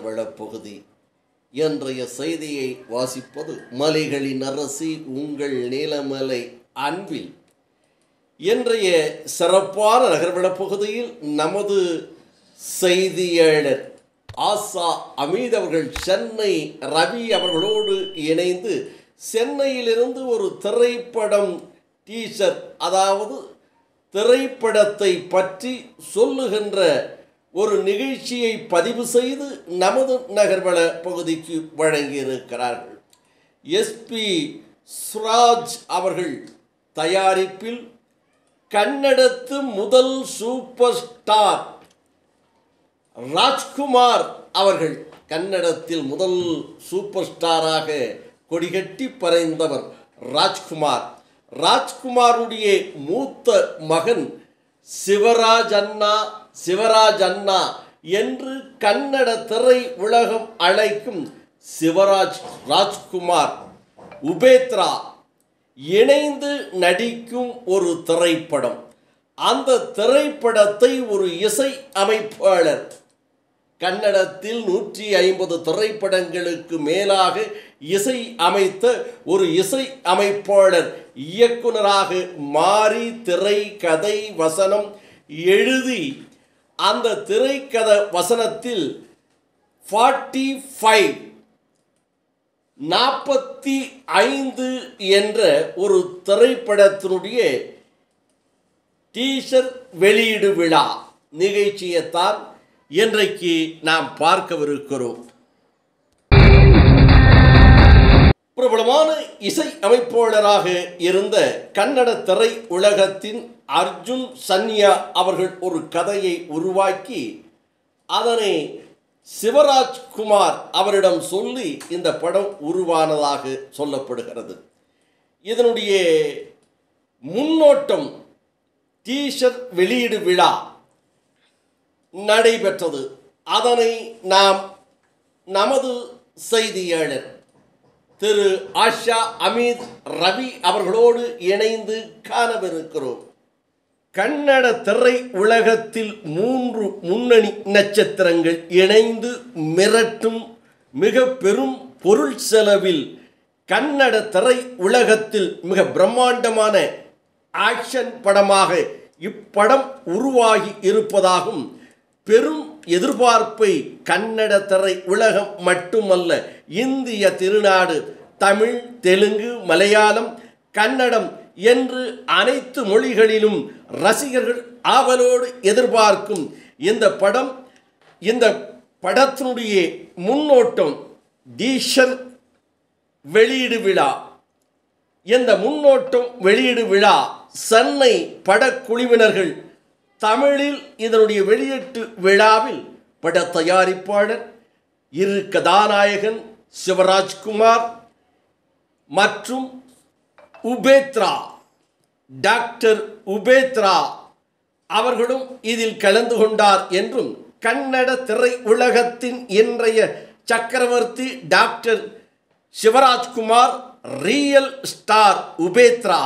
நகர்வள பகுதி. இன்றைய செய்தியை வாசிப்பது மலைகளின் அரசி உங்கள் நீலமலை அன்பில். இன்றைய சிறப்பான நகர்வள பகுதியில் நமது செய்தியாளர் ஆசா அமீத் அவர்கள் சென்னை ரவி அவர்களோடு இணைந்து சென்னையிலிருந்து ஒரு திரைப்படம் டீசர், அதாவது திரைப்படத்தை பற்றி சொல்லுகின்ற ஒரு நிகழ்ச்சியை பதிவு செய்து நமது நகர்வள பகுதிக்கு வழங்கியிருக்கிறார்கள். எஸ்பி சுராஜ் அவர்கள் தயாரிப்பில் கன்னடத்து முதல் சூப்பர் ஸ்டார் ராஜ்குமார் அவர்கள், கன்னடத்தில் முதல் சூப்பர் ஸ்டாராக கொடிகட்டி பறைந்தவர் ராஜ்குமாருடைய மூத்த மகன் சிவராஜ் அண்ணா என்று கன்னட திரை உலகம் அழைக்கும் ராஜ்குமார் உபேத்ரா இணைந்து நடிக்கும் ஒரு திரைப்படம். அந்த திரைப்படத்தை ஒரு இசை அமைப்பாளர், கன்னடத்தில் 150 திரைப்படங்களுக்கு மேலாக இசை அமைத்த ஒரு இசை அமைப்பாளர் இயக்குனராக மாறி திரை கதை வசனம் எழுதி அந்த திரைக்கதை வசனத்தில் 45 என்ற ஒரு திரைப்படத்தினுடைய டீசர் வெளியீடு விழா நிகழ்ச்சியைத்தான் இன்றைக்கு நாம் பார்க்கவிருக்கிறோம். பிரபலமான இசை அமைப்பாளராக இருந்த கன்னட திரை உலகத்தின் அர்ஜுன் சன்யா அவர்கள் ஒரு கதையை உருவாக்கி அதனை சிவராஜ்குமார் அவரிடம் சொல்லி இந்த படம் உருவானதாக சொல்லப்படுகிறது. இதனுடைய முன்னோட்டம் டீசர் வெளியீடு விழா நடைபெற்றது. அதனை நாம் நமது செய்தியாளர் திரு ஆஷா அமீத் ரவி அவர்களோடு இணைந்து காணவிருக்கிறோம். கன்னட திரை உலகத்தில் 3 முன்னணி நட்சத்திரங்கள் இணைந்து மிரட்டும் மிக பெரும் பொருள் செலவில் கன்னட திரை உலகத்தில் மிக பிரம்மாண்டமான ஆக்ஷன் படமாக இப்படம் உருவாகி இருப்பதாகும் பெரும் எதிர்பார்ப்பை கன்னட திரை உலகம் மட்டுமல்ல, இந்திய திருநாடு, தமிழ், தெலுங்கு, மலையாளம், கன்னடம் என்று அனைத்து மொழிகளிலும் ரசிகர்கள் ஆவலோடு எதிர்பார்க்கும் இந்த படத்தினுடைய முன்னோட்டம் டீசர் வெளியீடு விழா. இந்த முன்னோட்டம் வெளியீடு விழா சென்னை படக்குழுவினர்கள் தமிழில் இதனுடைய வெளியீட்டு விழாவில் பட தயாரிப்பாளர், இரு கதாநாயகன் சிவராஜ்குமார் மற்றும் உபேத்ரா, டாக்டர் உபேத்ரா அவர்களும் இதில் கலந்து கொண்டார் என்றும், கன்னட திரை உலகத்தின் இன்றைய சக்கரவர்த்தி டாக்டர் சிவராஜ்குமார், ரியல் ஸ்டார் உபேத்ரா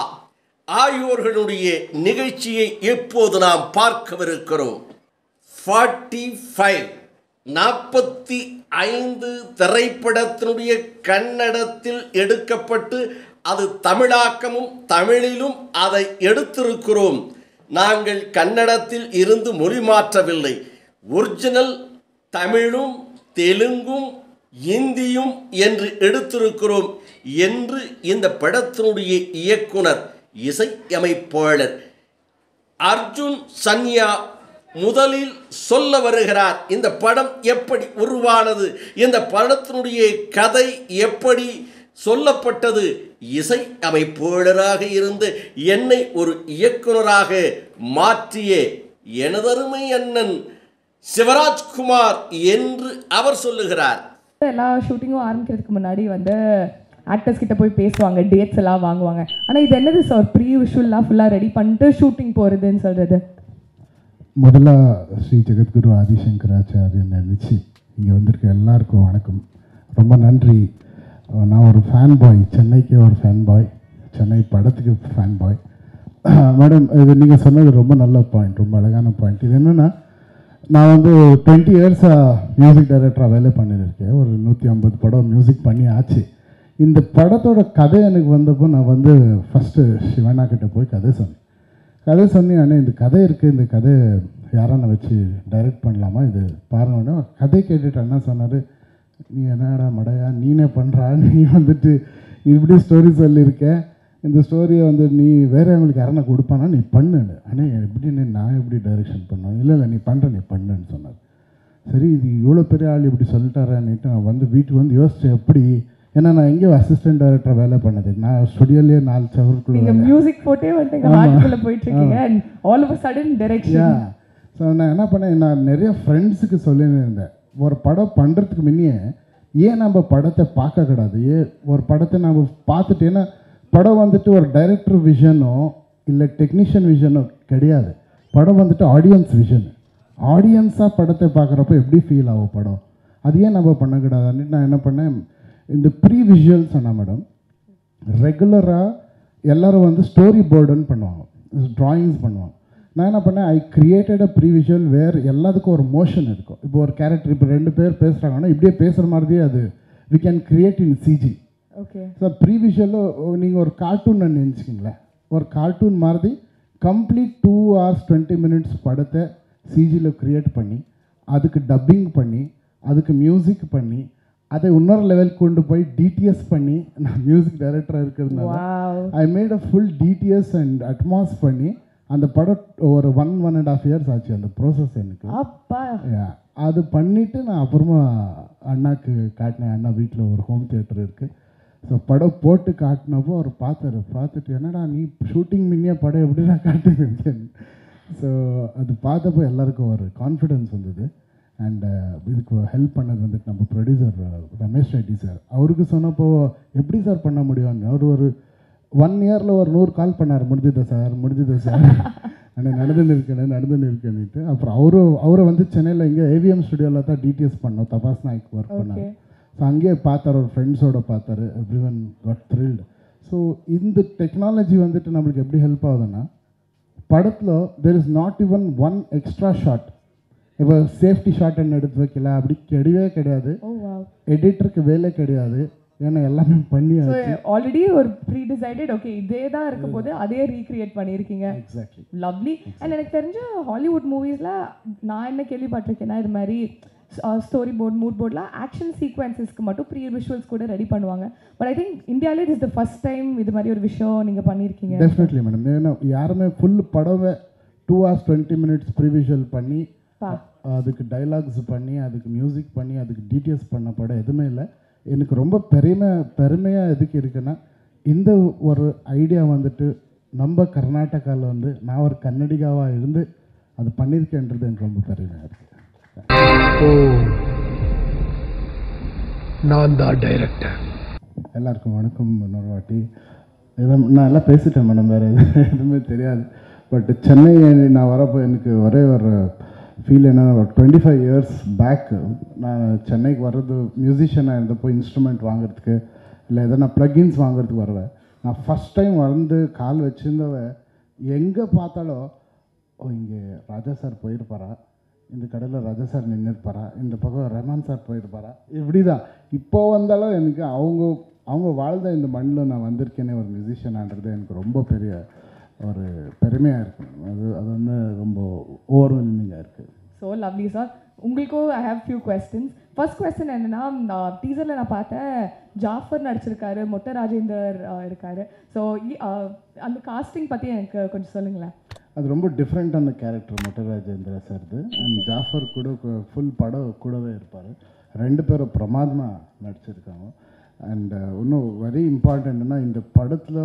ஆகியோர்களுடைய நிகழ்ச்சியை எப்போது நாம் பார்க்கவிருக்கிறோம். 45 திரைப்படத்தினுடைய கன்னடத்தில் எடுக்கப்பட்டு அது தமிழாக்கமும் தமிழிலும் அதை எடுத்திருக்கிறோம். நாங்கள் கன்னடத்தில் இருந்து மொழி மாற்றவில்லை, ஒரிஜினல் தமிழும் தெலுங்கும் இந்தியும் என்று எடுத்திருக்கிறோம் என்று இந்த படத்தினுடைய இயக்குனர் இசை அமைப்பாளர் அர்ஜுன் சன்யா முதலில் சொல்ல வருகிறார். இந்த படம் எப்படி உருவானது, இந்த படத்தினுடைய கதை எப்படி சொல்லப்பட்டது, இசை அமைப்பாளராக இருந்து என்னை ஒரு இயக்குனராக மாற்றிய எனதருமை அண்ணன் சிவராஜ்குமார் என்று அவர் சொல்லுகிறார். எல்லா ஷூட்டிங்கும் ஆரம்பிக்கிறதுக்கு முன்னாடி ஆக்டர்ஸ் கிட்ட போய் பேசுவாங்க, டேட்ஸ் எல்லாம் வாங்குவாங்க. ஆனால் இது என்னது சார், ப்ரீ விஷுவல்லாம் ஃபுல்லாக ரெடி பண்ணிட்டு ஷூட்டிங் போகிறதுன்னு சொல்கிறது? முதல்ல ஸ்ரீ ஜெகத்குரு ஆதிசங்கராச்சாரியன் நினச்சி இங்கே வந்திருக்க எல்லாருக்கும் வணக்கம், ரொம்ப நன்றி. நான் ஒரு ஃபேன் பாய், சென்னைக்கே ஒரு ஃபேன் பாய், சென்னை படத்துக்கு ஃபேன் பாய். மேடம், இது நீங்கள் சொன்னது ரொம்ப நல்ல பாயிண்ட், ரொம்ப அழகான பாயிண்ட். இது என்னென்னா நான் வந்து 20 இயர்ஸாக மியூசிக் டைரக்டராக வேலை பண்ணியிருக்கேன். ஒரு 150 படம் மியூசிக் பண்ணி ஆச்சு. இந்த படத்தோட கதை எனக்கு வந்தப்போ நான் வந்து ஃபஸ்ட்டு சிவனா கிட்ட போய் கதை சொன்னேன். ஆனால் இந்த கதை இருக்குது, இந்த கதை யாரான வச்சு டைரக்ட் பண்ணலாமா, இது பாருங்கன்னா கதை கேட்டுட்டு அண்ணா சொன்னார், நீ என்னடா மடையா நீனே பண்ணுறா, நீ வந்துட்டு இப்படி ஸ்டோரி சொல்லியிருக்க, இந்த ஸ்டோரியை வந்து நீ வேறு அவங்களுக்கு யாரா கொடுப்பானா நீ பண்ணுன்னு. ஆனால் எப்படின்னு நான் எப்படி டைரெக்ஷன் பண்ணுவேன், இல்லை நீ பண்ணுன்னு சொன்னார். சரி இது இவ்வளோ பெரிய ஆள் இப்படி சொல்லிட்டாரான்னுட்டு நான் வந்து வீட்டுக்கு வந்து யோசித்தேன் எப்படி. ஏன்னா நான் எங்கேயோ அசிஸ்டன்ட் டைரக்டர் வேலை பண்ணது, நான் ஸ்டுடியோலேயே 4 சவருக்குள்ள மியூசிக் போட்டே வந்து ஹார்ட்குள்ள போயிட்டு இருக்கீங்க and all of a sudden direction. So நான் என்ன பண்ணேன், நான் நிறைய ஃப்ரெண்ட்ஸுக்கு சொல்லின்னு இருந்தேன், ஒரு படம் பண்ணுறதுக்கு முன்னே ஏன் நம்ம படத்தை பார்க்கக்கூடாது, ஒரு படத்தை நம்ம பார்த்துட்டு, ஏன்னா படம் வந்துட்டு ஒரு டைரக்டர் விஷனோ இல்லை டெக்னீஷியன் விஷனோ கிடையாது, படம் வந்துட்டு ஆடியன்ஸ் விஷன். ஆடியன்ஸாக படத்தை பார்க்குறப்ப எப்படி ஃபீல் ஆகும் படம், அது ஏன் நம்ம பண்ணக்கூடாதுன்னு நான் என்ன பண்ணேன், இந்த ப்ரீ விஷுவல்ஸ் சொன்னேன் மேடம். ரெகுலராக எல்லோரும் வந்து ஸ்டோரி போர்டுன்னு பண்ணுவாங்க, ட்ராயிங்ஸ் பண்ணுவாங்க. நான் என்ன பண்ணேன், I created a pre visual where எல்லாத்துக்கும் ஒரு மோஷன் இருக்கும். இப்போ ஒரு கேரக்டர் இப்போ 2 பேர் பேசுகிறாங்கன்னா இப்படியே பேசுகிற மாதிரியே அது we can create in CG. Okay. So pre விஷுவலில் நீங்கள் ஒரு கார்ட்டூன் நினச்சிக்கிங்களேன், ஒரு கார்ட்டூன் மாதிரி கம்ப்ளீட் 2 hours 20 minutes படத்தை சிஜியில் க்ரியேட் பண்ணி அதுக்கு டப்பிங் பண்ணி அதுக்கு மியூசிக் பண்ணி அதை இன்னொரு லெவல் கொண்டு போய் டிடிஎஸ் பண்ணி, நான் மியூசிக் டைரக்டராக இருக்கிறதுனால I made a full DTS and Atmos பண்ணி அந்த படம் ஒரு 1.5 years ஆச்சு அந்த ப்ரோசஸ் எனக்கு. அது பண்ணிவிட்டு நான் அப்புறமா அண்ணாக்கு காட்டினேன். அண்ணா வீட்டில் ஒரு ஹோம் தியேட்டர் இருக்குது. ஸோ படம் போட்டு காட்டினப்போ அவர் பார்த்துட்டு என்னடா நீ ஷூட்டிங் முன்னே படம் எப்படி நான் காட்டுவேன். ஸோ அது பார்த்தப்போ எல்லாருக்கும் ஒரு கான்ஃபிடென்ஸ் வந்தது. அண்ட் இதுக்கு ஹெல்ப் பண்ணது வந்துட்டு நம்ம ப்ரொடியூசர் ரமேஷ் ரெட்டி சார். அவருக்கு சொன்னப்போ எப்படி சார் பண்ண முடியும்னு, அவர் ஒரு 1 yearல ஒரு 100 கால் பண்ணார், முடிஞ்சுதா சார் ஆனால் நடந்துன்னு இருக்கேன்னுட்டு. அப்புறம் அவரை வந்து சென்னையில் இங்கே ஏவிஎம் ஸ்டுடியோவில் தான் டிடிஎஸ் பண்ணோம், தபாஸ் நாய்க்கு ஒர்க் பண்ணார். ஸோ அங்கேயே பார்த்தார், ஒரு ஃப்ரெண்ட்ஸோடு பார்த்தாரு, every one got thrilled. So இந்த டெக்னாலஜி வந்துட்டு நம்மளுக்கு எப்படி ஹெல்ப் ஆகுதுன்னா, படத்தில் there is not even 1 extra shot. இப்போ சேஃப்டி ஷாட்ன்னு எடுத்து வைக்கல, அப்படி கிடையாது. எடிட்டருக்கு வேலை கிடையாது, ஏன்னா எல்லாமே பண்ணி ஆல்ரெடி ஒரு ப்ரீ டிசைடட் ஓகே இதே தான் இருக்கும் போது அதே ரீக்ரியேட் பண்ணியிருக்கீங்க. Exactly, lovely. அண்ட் எனக்கு தெரிஞ்ச ஹாலிவுட் மூவிஸில் நான் என்ன கேள்விப்பட்டிருக்கேன்னா, இது மாதிரி ஸ்டோரி போர்ட் மூட் போர்டில் ஆக்ஷன் சீக்வன்சஸ்க்கு மட்டும் ப்ரீ விஷுவல்ஸ் கூட ரெடி பண்ணுவாங்க. பட் ஐ திங்க் இந்தியாவிலே it is the first time இது மாதிரி ஒரு விஷயம் நீங்கள் பண்ணியிருக்கீங்க. Definitely madam. ஏன்னா யாருமே ஃபுல் படவை 2 hours 20 minutes ப்ரீ விஷுவல் பண்ணி அதுக்கு டைலாக்ஸ் பண்ணி அதுக்கு மியூசிக் பண்ணி அதுக்கு டிடிஎஸ் பண்ண படம் எதுவுமே இல்லை. எனக்கு ரொம்ப பெருமையாக எதுக்கு இருக்குன்னா, இந்த ஒரு ஐடியா வந்துட்டு நம்ம கர்நாடகாவில் வந்து நான் ஒரு கன்னடிகாவாக இருந்து அது பண்ணியிருக்கேன்றது எனக்கு ரொம்ப பெருமையாக இருக்குது. நான் தான் டைரக்டர். எல்லாருக்கும் வணக்கம். இன்னொரு வாட்டி நான் எல்லாம் பேசிட்டேன் மேடம், வேறு எதுவுமே தெரியாது. பட் சென்னை நான் வரப்போ எனக்கு ஒரே ஒரு ஃபீல் என்னென்னா, ஒரு 25 years பேக் நான் சென்னைக்கு வர்றது மியூசிஷியனாக இருந்தப்போ இன்ஸ்ட்ருமெண்ட் வாங்குறதுக்கு இல்லை எதனா ப்ளகின்ஸ் வாங்குறதுக்கு வருவேன். நான் ஃபஸ்ட் டைம் வந்து கால் வச்சுருந்தவ எங்கே பார்த்தாலும் இங்கே ராஜா சார் போயிருப்பாரா, இந்த கடையில் ராஜா சார் நின்றுருப்பாரா, இந்த பக்கம் ரஹ்மான் சார் போயிருப்பாரா, இப்படி தான். இப்போ வந்தாலும் எனக்கு அவங்க வாழ்ந்த இந்த மண்ணில் நான் வந்திருக்கேனே ஒரு மியூசிஷியனான்றது எனக்கு ரொம்ப பெரிய ஒரு பெருமையாக இருக்குது. அது வந்து ரொம்ப ஓவர்வெல்மிங்காக இருக்குது. So lovely sir. உங்களுக்கும் I have few questions. First question என்னென்னா, டீசரில் நான் பார்த்தேன் ஜாஃபர் நடிச்சிருக்காரு, மொட்டை ராஜேந்தர் இருக்காரு. ஸோ அந்த காஸ்டிங் பற்றி எனக்கு கொஞ்சம் சொல்லுங்களேன். அது ரொம்ப டிஃப்ரெண்ட்டான கேரக்டர் மொட்டை ராஜேந்திர சார்து. அண்ட் ஜாஃபர் கூட ஃபுல் படம் கூடவே இருப்பார். 2 பேரும் பிரமாதமாக நடிச்சிருக்காங்க. அண்ட் இன்னும் வெரி இம்பார்ட்டண்ட்னா, இந்த படத்தில்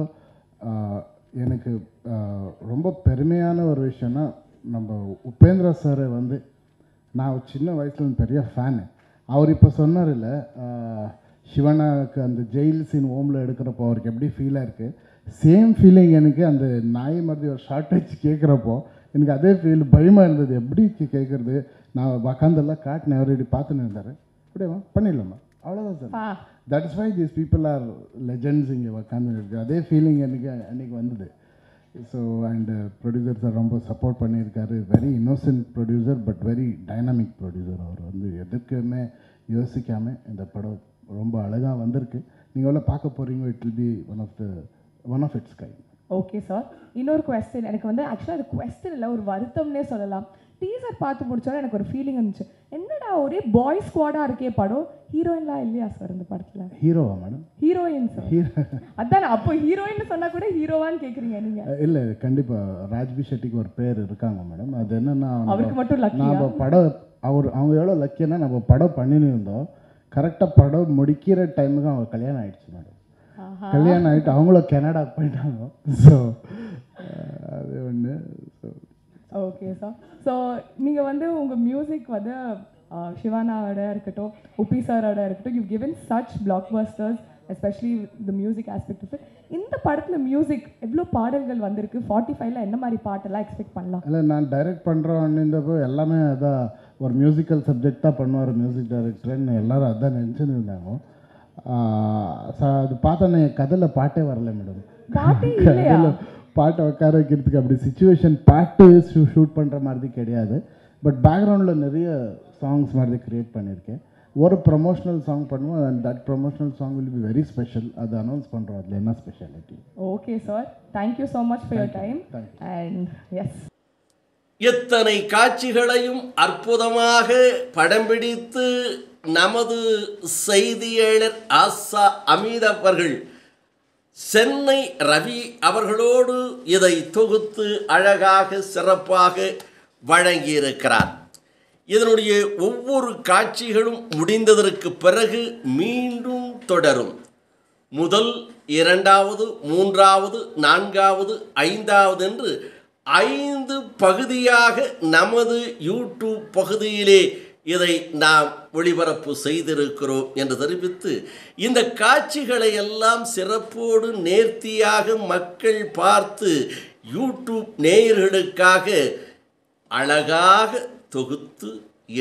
எனக்கு ரொம்ப பெருமையான ஒரு விஷயம்னா, நம்ம உபேந்திரா சாரை வந்து நான் சின்ன வயசில் பெரிய ஃபேனு. அவர் இப்போ சொன்னார் இல்லை, சிவனாக்கு அந்த ஜெயில் சீன் ஓமில் எடுக்கிறப்போ அவருக்கு எப்படி ஃபீலாக இருக்குது, சேம் ஃபீலிங் எனக்கு அந்த நாய் மாதிரி ஒரு ஷார்ட் வச்சு கேட்குறப்போ எனக்கு அதே ஃபீல் பயமாக இருந்தது. எப்படி கேட்குறது, நான் உக்காந்தெல்லாம் காட்டினேன், அவர் இப்படி பார்த்துன்னு இருந்தார், அப்படியேவா பண்ணிடலாமா, அவ்வளோதான் sir. That is why these people are legends. இங்கே உக்காந்து இருக்குது அதே ஃபீலிங் எனக்கு அன்றைக்கி வந்தது. ஸோ அண்டு ப்ரொடியூசர் சார் ரொம்ப சப்போர்ட் பண்ணியிருக்காரு. Very innocent producer but very dynamic producer. அவர் வந்து எதுக்குமே யோசிக்காமல் இந்த படம் ரொம்ப அழகாக வந்திருக்கு. நீங்கள் எல்லாம் பார்க்க போகிறீங்க. It will be one of its kind. Okay sir, இன்னொரு கொஸ்டின். எனக்கு வந்து ஆக்சுவலாக அது கொஸ்டின் இல்லை, ஒரு வருத்தம்னே சொல்லலாம். டீசர் பார்த்து முடிச்சோட எனக்கு ஒரு ஃபீலிங் இருந்துச்சு, என்னடா ஒரே பாய் ஸ்குவாடாக இருக்கே படம், ஹீரோயின்லாம் இல்லையா சார் இந்த படத்தில்? ஹீரோவா மேடம்? Heroine sir. அதான் அப்போ ஹீரோயின் சொன்னால் கூட ஹீரோவான்னு கேட்குறீங்க நீங்கள்? இல்லை, கண்டிப்பாக ராஜ்பி ஷெட்டிக்கு ஒரு பேர் இருக்காங்க மேடம். அது என்னென்னா, அவருக்கு மட்டும் லக்கி. நம்ம படம் அவங்க எவ்வளோ லக்கின்னா, நம்ம படம் பண்ணின்னு இருந்தோம். கரெக்டாக படம் முடிக்கிற டைமுக்கு அவங்க கல்யாணம் ஆகிடுச்சு மேடம். கல்யாணம் ஆகிட்டு அவங்களும் கனடா போயிட்டாங்க. ஸோ அது ஒன்று. So okay sir. ஸோ நீங்கள் வந்து உங்கள் மியூசிக் வந்து சிவானாவோட இருக்கட்டும், உப்பி சாரோட இருக்கட்டும், you given such blockbusters, especially the music aspect of it. இந்த படத்தில் மியூசிக் எவ்வளோ பாடல்கள் வந்திருக்கு? 45ல் என்ன மாதிரி பாட்டெல்லாம் எக்ஸ்பெக்ட் பண்ணலாம்? இல்லை, நான் டைரக்ட் பண்ணுறோன்னப்போ எல்லாமே அதான் ஒரு மியூசிக்கல் சப்ஜெக்ட் தான் பண்ணுவார் மியூசிக் டைரக்டர்னு எல்லோரும் அதான் நினச்சின்னு இருந்தாங்க. அது பார்த்தோன்னே கதையில் பாட்டே வரல மேடம். கதையில் பாட்டை உட்கார வைக்கிறதுக்கு அப்படி சுச்சுவேஷன் பாட்டு ஷூட் பண்ணுற மாதிரி கிடையாது. பட் பேக்ரவுண்டில் நிறைய சாங்ஸ் மாதிரி க்ரியேட் பண்ணியிருக்கேன். ஒரு ப்ரொமோஷனல் சாங் பண்ணுவோம். And that promotional song will be very special. அது அனௌன்ஸ் பண்ணுறோம். அதில் என்ன speciality? Okay sir, thank you so much for your time. And yes, எத்தனை காட்சிகளையும் அற்புதமாக படம் பிடித்து நமது செய்தியாளர் ஆசா அமீத் அவர்கள் சென்னை ரவி அவர்களோடு இதை தொகுத்து அழகாக சிறப்பாக வழங்கியிருக்கிறார். இதனுடைய ஒவ்வொரு காட்சிகளும் முடிந்ததற்கு பிறகு மீண்டும் தொடரும். முதல், இரண்டாவது, மூன்றாவது, நான்காவது, ஐந்தாவது என்று 5 பகுதியாக நமது யூடியூப் பகுதியிலே இதை நாம் ஒளிபரப்பு செய்திருக்கிறோம் என்று தெரிவித்து, இந்த காட்சிகளை எல்லாம் சிறப்போடு நேர்த்தியாக மக்கள் பார்த்து யூடியூப் நேயர்களுக்காக அழகாக தொகுத்து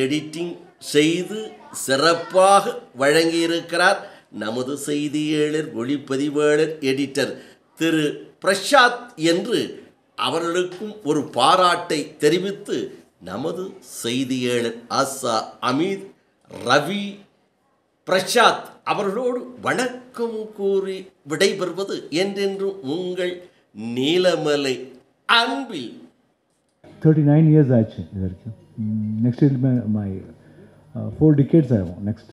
எடிட்டிங் செய்து சிறப்பாக வழங்கியிருக்கிறார் நமது செய்தியாளர், ஒளிப்பதிவாளர், எடிட்டர் திரு பிரசாத் என்று அவர்களுக்கும் ஒரு பாராட்டை தெரிவித்து, நமது செய்தியாளர் ஆசா அமீத், ரவி, பிரசாத் அவர்களோடு வணக்கம் கூறி விடைபெறுவது என்றென்றும் உங்கள் நீலமலை அன்பில். 39 years ஆச்சு இது வரைக்கும். நெக்ஸ்ட் மை 4 decades ஆகும் நெக்ஸ்ட்.